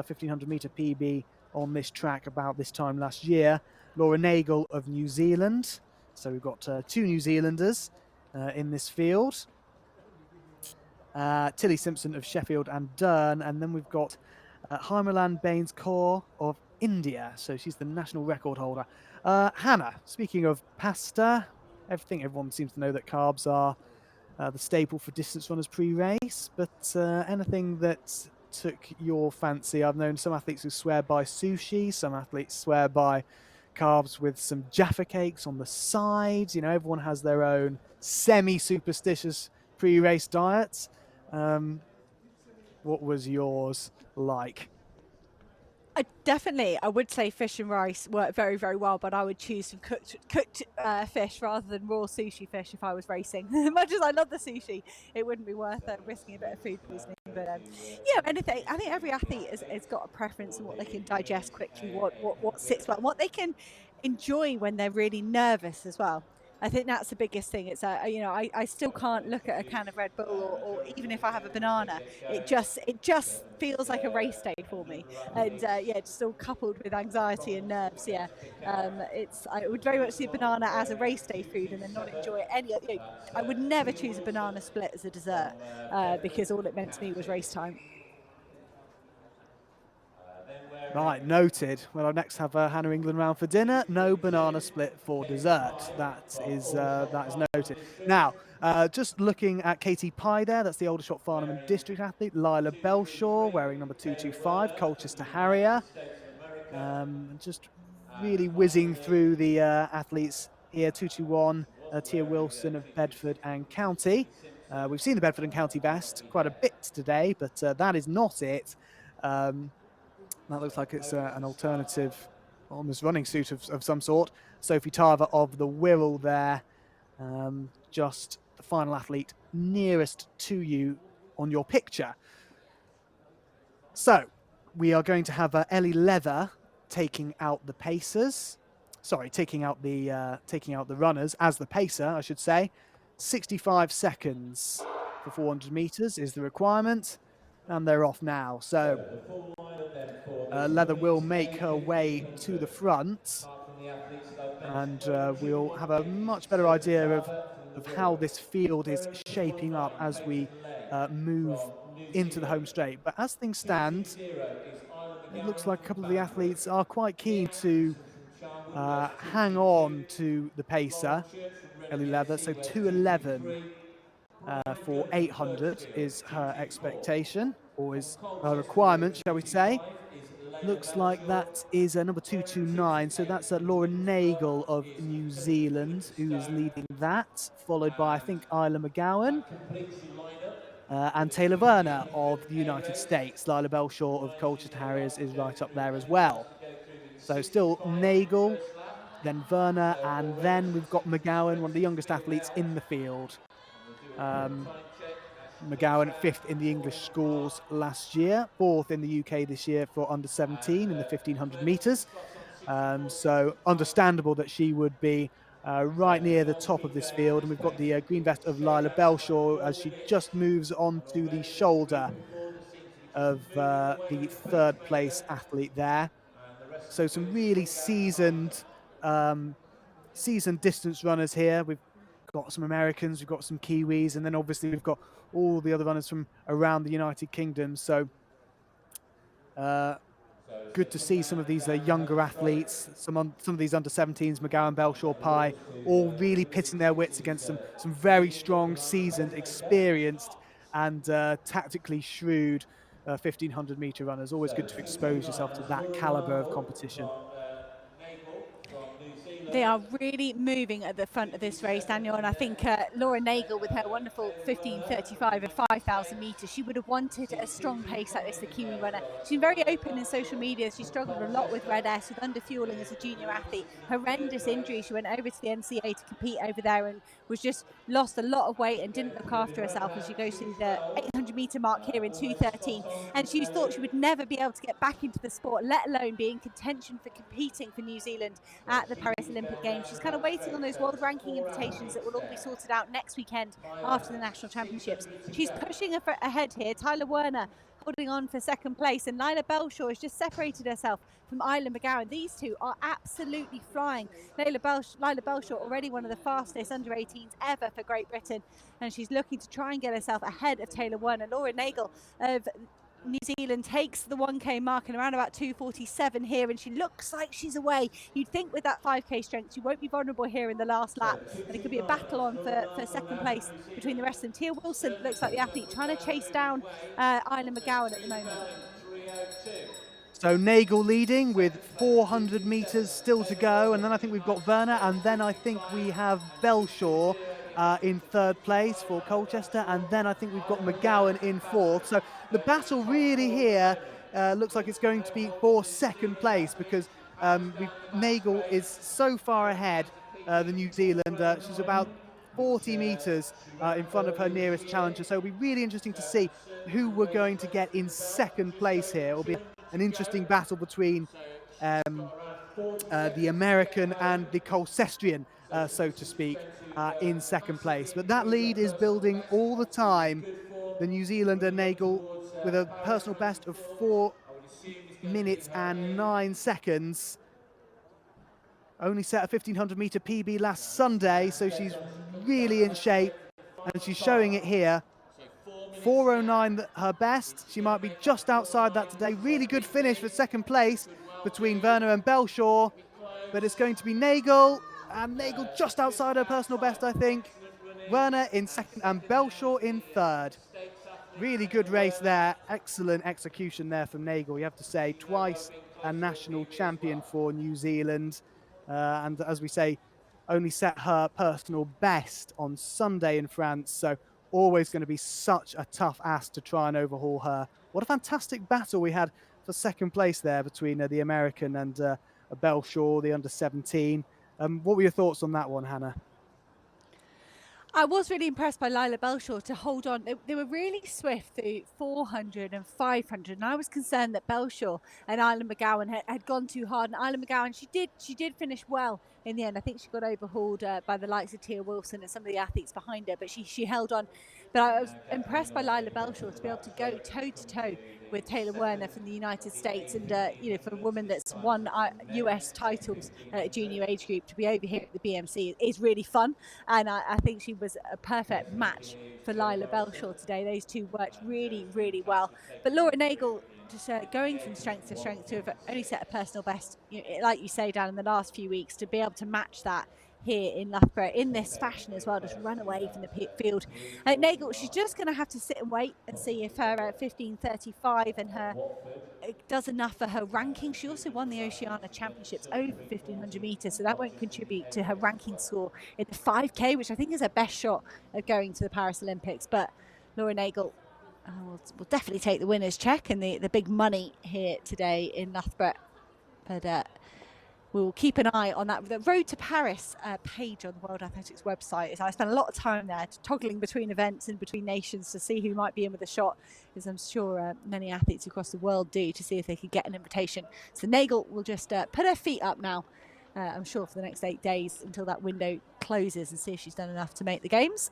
1500-meter PB on this track about this time last year. Laura Nagel of New Zealand. So we've got 2 New Zealanders in this field. Tilly Simpson of Sheffield and Durn. And then we've got Haimalan Baines Kaur of India. So she's the national record holder. Hannah, speaking of pasta, I think everyone seems to know that carbs are the staple for distance runners pre-race, but anything that took your fancy? I've known some athletes who swear by sushi, some athletes swear by carbs with some Jaffa cakes on the side. You know, everyone has their own semi-superstitious pre-race diets. What was yours like? I would say fish and rice work very, very well, but I would choose some cooked fish rather than raw sushi fish if I was racing. As much as I love the sushi, it wouldn't be worth risking a bit of food poisoning. But yeah, anything. I think every athlete has got a preference on what they can digest quickly, what sits well, and what they can enjoy when they're really nervous as well. I think that's the biggest thing. It's I still can't look at a can of Red Bull or even if I have a banana, it just feels like a race day for me. And it's still coupled with anxiety and nerves. I would very much see a banana as a race day food and then not enjoy any. I would never choose a banana split as a dessert because all it meant to me was race time. Right, noted. Well, I'll next have Hannah England round for dinner. No banana split for dessert. That is noted. Now, just looking at Katie Pye there, that's the Aldershot Farnham and District athlete. Lila Belshaw wearing number 225, Colchester Harrier. Just really whizzing through the athletes here. 221, Tia Wilson of Bedford and County. We've seen the Bedford and County best quite a bit today, but that is not it. That looks like it's an alternative, almost running suit of some sort. Sophie Tarver of the Wirral there, just the final athlete nearest to you on your picture. So we are going to have Ellie Leather taking out the pacers. Sorry, taking out the runners as the pacer, I should say. 65 seconds for 400 meters is the requirement, and they're off now. So Leather will make her way to the front, and we'll have a much better idea of how this field is shaping up as we move into the home straight. But as things stand, it looks like a couple of the athletes are quite keen to hang on to the pacer, Ellie Leather. So 2:11 for 800 is her expectation, or is her requirement, shall we say. Looks like that is number 229, so that's Laura Nagel of New Zealand who is leading that, followed by, I think, Isla McGowan and Taylor Werner of the United States. Lila Belshaw of Colchester Harriers is right up there as well. So still Nagel, then Werner, and then we've got McGowan, one of the youngest athletes in the field. McGowan 5th in the English schools last year, 4th in the UK this year for under 17 in the 1500 metres. So understandable that she would be right near the top of this field. And we've got the green vest of Lila Belshaw as she just moves onto the shoulder of the 3rd place athlete there. So some really seasoned distance runners here. We've got some Americans, we've got some Kiwis, and then obviously we've got all the other runners from around the United Kingdom. So good to see some of these younger athletes, some of these under-17s, McGowan, Belshaw, Pye, all really pitting their wits against some very strong, seasoned, experienced, and tactically shrewd 1500-meter runners. Always good to expose yourself to that caliber of competition. They are really moving at the front of this race, Daniel, and I think Laura Nagel, with her wonderful 15:35 and 5,000 metres, she would have wanted a strong pace like this, the Kiwi runner. She's been very open in social media. She struggled a lot with Red S, with underfueling as a junior athlete. Horrendous injury. She went over to the NCA to compete over there and was just lost a lot of weight and didn't look after herself as she goes through the 800-metre mark here in 2:13. And she thought she would never be able to get back into the sport, let alone be in contention for competing for New Zealand at the Paris Olympic Games. She's kind of waiting on those world ranking invitations that will all be sorted out next weekend after the national championships. She's pushing ahead here. Tyler Werner holding on for second place, and Lila Belshaw has just separated herself from Isla McGowan. These two are absolutely flying. Lila Belshaw, already one of the fastest under 18s ever for Great Britain, and she's looking to try and get herself ahead of Taylor Werner. Laura Nagel of New Zealand takes the 1K mark in around about 2:47 here, and she looks like she's away. You'd think with that 5K strength she won't be vulnerable here in the last lap, and it could be a battle on for second place between the rest of them. Tia Wilson looks like the athlete trying to chase down Isla McGowan at the moment. So Nagel leading with 400 metres still to go, and then I think we've got Werner, and then I think we have Belshaw in third place for Colchester, and then I think we've got McGowan in fourth. So the battle really here looks like it's going to be for second place, because Nagel is so far ahead, the New Zealander. She's about 40 metres in front of her nearest challenger, so it'll be really interesting to see who we're going to get in second place here. It'll be an interesting battle between the American and the Colcestrian, so to speak, in second place. But that lead is building all the time. The New Zealander Nagel with a personal best of 4 minutes and 9 seconds. Only set a 1500 metre PB last Sunday, so she's really in shape, and she's showing it here. 4:09 her best. She might be just outside that today. Really good finish for second place between Werner and Belshaw, but it's going to be Nagel, and Nagel just outside her personal best, I think. Werner in second and Belshaw in third. Really good race there. Excellent execution there from Nagel, you have to say. Twice a national champion for New Zealand, and as we say, only set her personal best on Sunday in France, so always going to be such a tough ask to try and overhaul her. What a fantastic battle we had for second place there between the American and Belshaw, the under-17. What were your thoughts on that one, Hannah? I was really impressed by Lila Belshaw to hold on. They were really swift through 400 and 500, and I was concerned that Belshaw and Isla McGowan had gone too hard. And Isla McGowan, she did finish well in the end. I think she got overhauled by the likes of Tia Wilson and some of the athletes behind her, but she held on. But I was impressed by Lila Belshaw to be able to go toe-to-toe with Taylor Werner from the United States, and you know, for a woman that's won US titles at a junior age group, to be over here at the BMC is really fun, and I think she was a perfect match for Lila Belshaw today. Those two worked really, really well. But Laura Nagel just going from strength to strength to have only set a personal best, you know, like you say, Dan, in the last few weeks, to be able to match that here in Loughborough in this fashion as well, just run away from the field. Nagel, she's just going to have to sit and wait and see if her 15:35 and her does enough for her ranking. She also won the Oceania Championships over 1500 metres, so that won't contribute to her ranking score in the 5K, which I think is her best shot of going to the Paris Olympics. But Laura Nagel will definitely take the winner's check and the big money here today in Loughborough. But we'll keep an eye on that. The Road to Paris page on the World Athletics website. I spent a lot of time there toggling between events and between nations to see who might be in with a shot, as I'm sure many athletes across the world do, to see if they could get an invitation. So Nagel will just put her feet up now, I'm sure, for the next 8 days until that window closes, and see if she's done enough to make the games.